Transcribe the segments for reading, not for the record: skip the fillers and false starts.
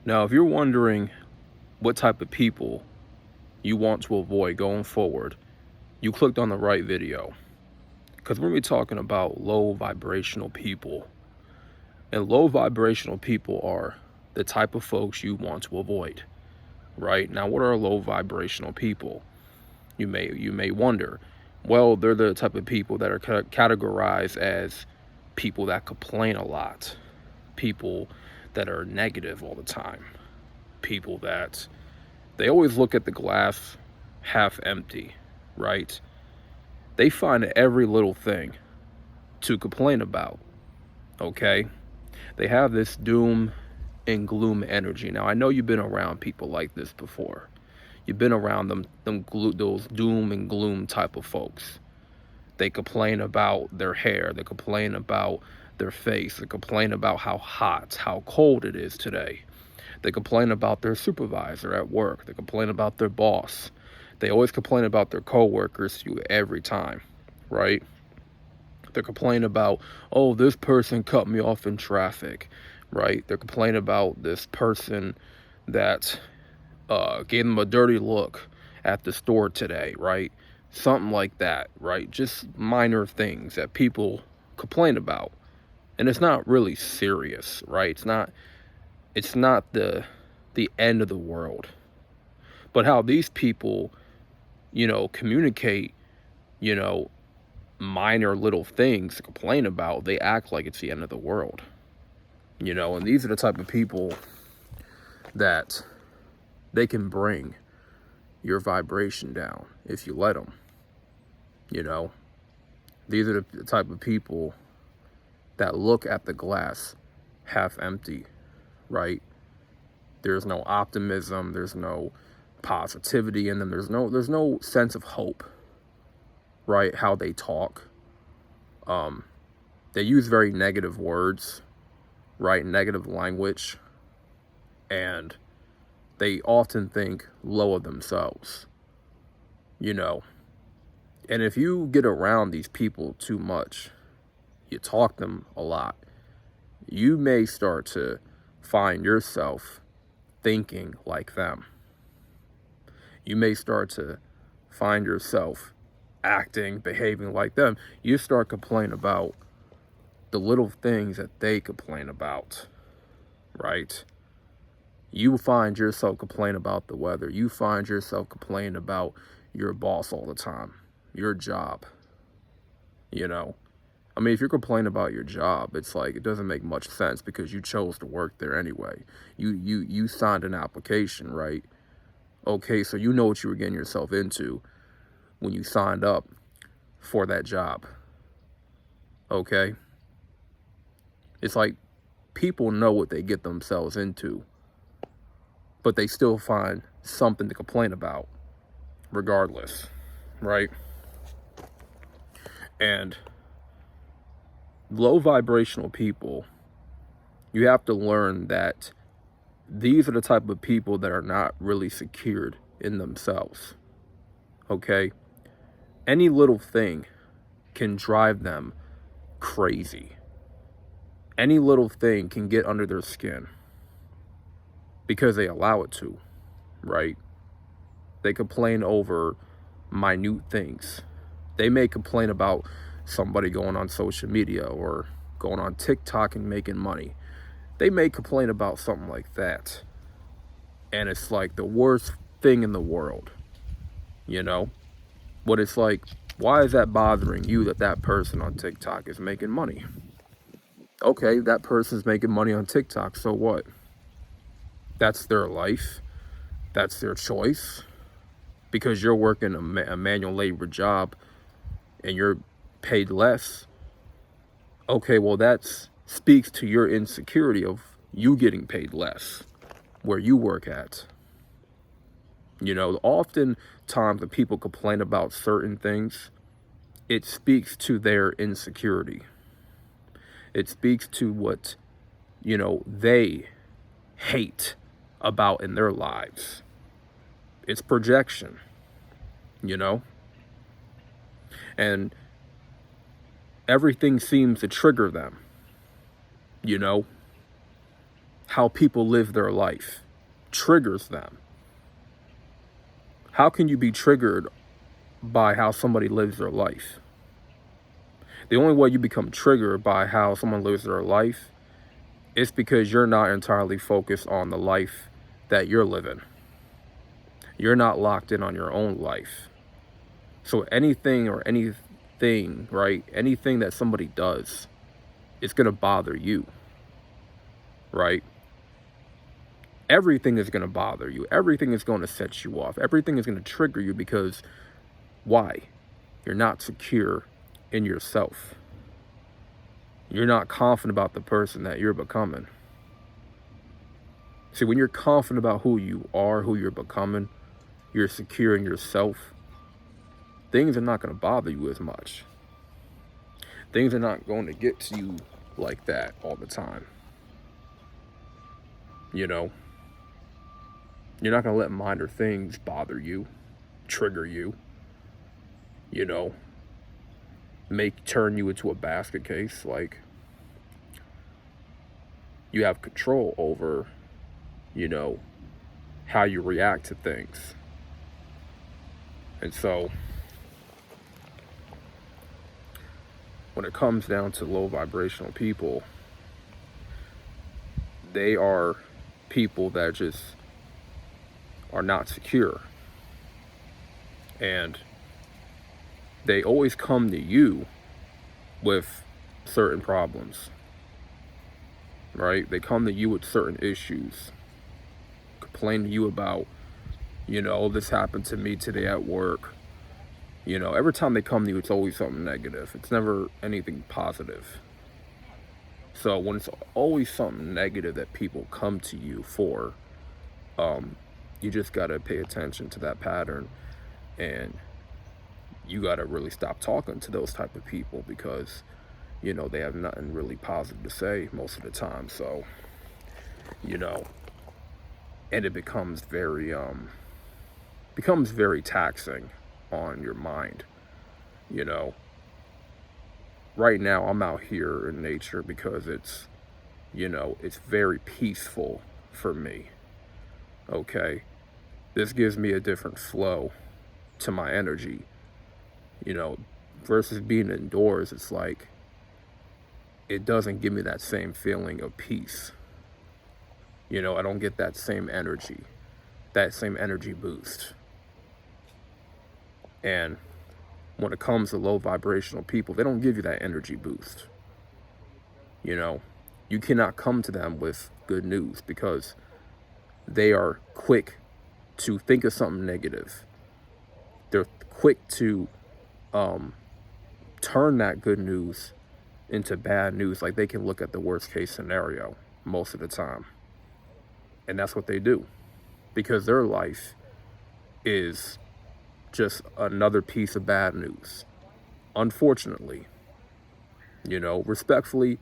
Now, if you're wondering what type of people you want to avoid going forward, you clicked on the right video. Because we're going to be talking about low vibrational people. And low vibrational people are the type of folks you want to avoid, right? Now, what are low vibrational people? You may wonder. Well, they're the type of people that are categorized as people that complain a lot, people that are negative all the time, people that they always look at the glass half empty, right? They find every little thing to complain about, okay? They have this doom and gloom energy. Now, I know you've been around people like this before. You've been around those doom and gloom type of folks. They complain about their hair. They complain about their face. They complain about how hot, how cold it is today. They complain about their supervisor at work. They complain about their boss. They always complain about their coworkers every time, right? They complain about, oh, this person cut me off in traffic, right? They complain about this person that gave them a dirty look at the store today, right? Something like that, right? Just minor things that people complain about. And it's not really serious, right? It's not the end of the world. But how these people, communicate, you know, minor little things to complain about, they act like it's the end of the world. And these are the type of people that they can bring your vibration down if you let them. These are the type of people that look at the glass half empty, right? There's no optimism, there's no positivity in them, there's no sense of hope, right? How they talk. They use very negative words, right? Negative language, and they often think low of themselves, And if you get around these people too much, you talk to them a lot, you may start to find yourself thinking like them. You may start to find yourself acting, behaving like them. You start complaining about the little things that they complain about, right? You find yourself complaining about the weather. You find yourself complaining about your boss all the time, your job. If you're complaining about your job, it's like it doesn't make much sense because you chose to work there anyway. You signed an application, right? Okay, so you know what you were getting yourself into when you signed up for that job. Okay? It's like people know what they get themselves into, but they still find something to complain about regardless, right? And low vibrational people, you have to learn that these are the type of people that are not really secured in themselves, okay? Any little thing can drive them crazy. Any little thing can get under their skin because they allow it to, right? They complain over minute things. They may complain about somebody going on social media or going on TikTok and making money. They may complain about something like that. And it's like the worst thing in the world, But it's like, why is that bothering you that person on TikTok is making money? Okay, that person's making money on TikTok, so what? That's their life. That's their choice. Because you're working a manual labor job and you're paid less. Okay, well, that speaks to your insecurity of you getting paid less where you work at. Oftentimes when people complain about certain things, it speaks to their insecurity. It speaks to what, they hate about in their lives. It's projection, and everything seems to trigger them, how people live their life triggers them. How can you be triggered by how somebody lives their life? The only way you become triggered by how someone lives their life is because you're not entirely focused on the life that you're living. You're not locked in on your own life. So anything, right? Anything that somebody does, it's going to bother you, right? Everything is going to bother you. Everything is going to set you off. Everything is going to trigger you because why? You're not secure in yourself. You're not confident about the person that you're becoming. See, when you're confident about who you are, who you're becoming, you're secure in yourself, things are not going to bother you as much. Things are not going to get to you like that all the time. You know, you're not going to let minor things bother you, trigger you, you know, turn you into a basket case. Like, you have control over, you know, how you react to things. And so when it comes down to low vibrational people, they are people that just are not secure. And they always come to you with certain problems, right? They come to you with certain issues, complain to you about, you know, this happened to me today at work. You know, every time they come to you, it's always something negative. It's never anything positive. So when it's always something negative that people come to you for, you just got to pay attention to that pattern, and you got to really stop talking to those type of people because, you know, they have nothing really positive to say most of the time. So, you know, and it becomes very taxing on your mind. You know, right now I'm out here in nature because it's, you know, it's very peaceful for me. Okay, this gives me a different flow to my energy, you know, versus being indoors. It's like, it doesn't give me that same feeling of peace. You know, I don't get that same energy boost. And when it comes to low vibrational people, they don't give you that energy boost. You know, you cannot come to them with good news because they are quick to think of something negative. They're quick to turn that good news into bad news. Like, they can look at the worst case scenario most of the time. And that's what they do, because their life is just another piece of bad news. Unfortunately, you know, respectfully,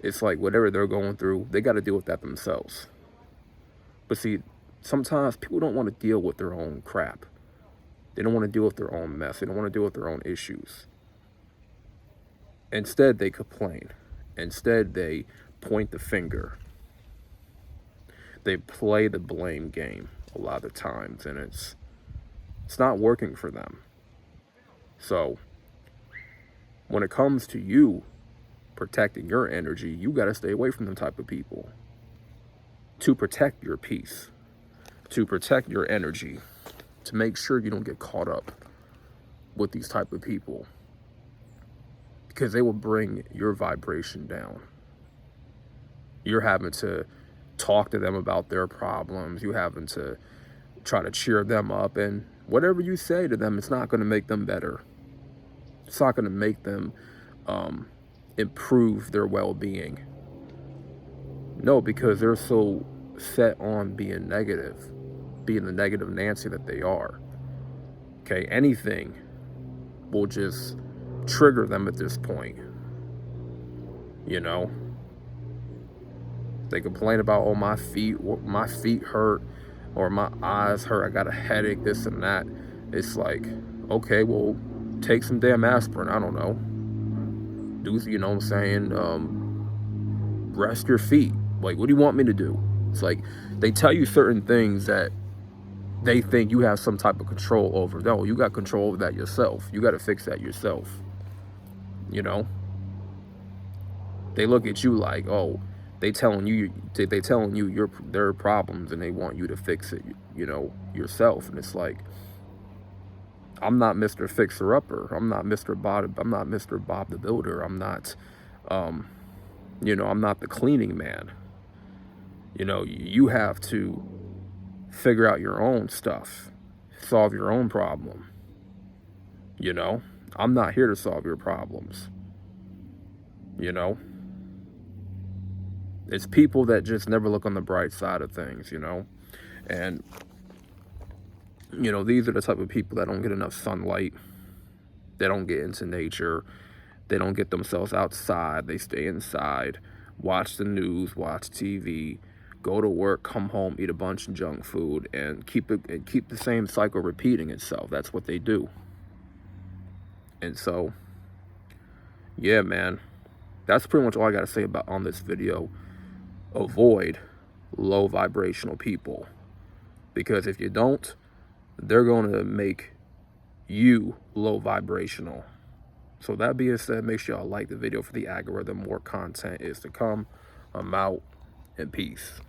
it's like whatever they're going through, they got to deal with that themselves. But see, sometimes people don't want to deal with their own crap. They don't want to deal with their own mess. They don't want to deal with their own issues. Instead, they complain. Instead, they point the finger. They play the blame game a lot of times, and it's not working for them. So when it comes to you protecting your energy, you got to stay away from them type of people to protect your peace, to protect your energy, to make sure you don't get caught up with these type of people, because they will bring your vibration down. You're having to talk to them about their problems. You having to try to cheer them up, and whatever you say to them, it's not going to make them better. It's not going to make them improve their well-being. No, because they're so set on being negative, being the negative Nancy that they are. Okay, anything will just trigger them at this point. You know, they complain about, oh, my feet hurt, or my eyes hurt, I got a headache, this and that. It's like, okay, well, take some damn aspirin. I don't know. Do, you know what I'm saying? Rest your feet. Like, what do you want me to do? It's like they tell you certain things that they think you have some type of control over. No, you got control over that yourself. You got to fix that yourself. You know, they look at you like, oh, they telling you their problems, and they want you to fix it, you know, yourself. And it's like, I'm not Mr. Fixer Upper. I'm not Mr. Bob. I'm not Mr. Bob the Builder. I'm not, you know, I'm not the cleaning man. You know, you have to figure out your own stuff, solve your own problem. You know, I'm not here to solve your problems. You know, it's people that just never look on the bright side of things, you know, and, you know, these are the type of people that don't get enough sunlight. They don't get into nature. They don't get themselves outside. They stay inside, watch the news, watch TV, go to work, come home, eat a bunch of junk food, and keep the same cycle repeating itself. That's what they do. And so, yeah, man, that's pretty much all I got to say about on this video. Avoid low vibrational people, because if you don't, they're going to make you low vibrational. So that being said, make sure y'all like the video for the algorithm. More content is to come. I'm out, and peace.